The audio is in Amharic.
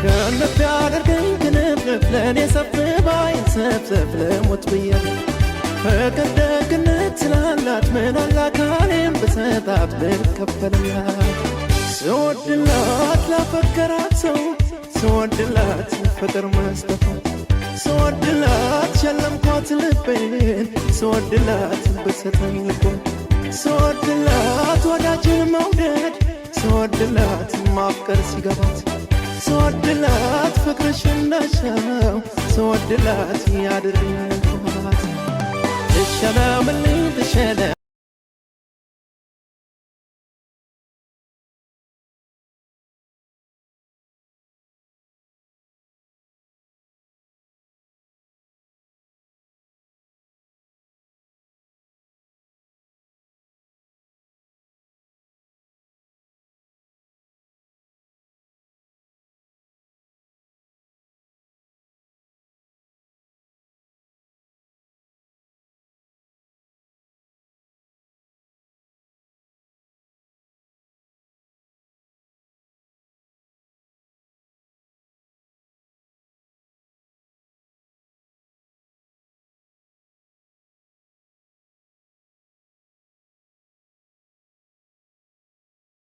كنف يادركن كنف لاني سفباي سفسف لموت بيا فكر ደግነት ስላላት ምን አላካኔም በሰጣት ልከፈልላት ስወድላት ላፈቀራት ሰው ስወድላት ፍቅር መስጠት ስወድላት ሸለምኳት ልቤን ስወድላት በሰጠኝ ልቦን ስወድላት ወዳጅን መውደድ ስወድላት ማፍቀር ሲገባት ስወድላት ፍቅርሽ እንዳሻው ስወድላት ያድርኝ ተሸለምልኝ ተሸለ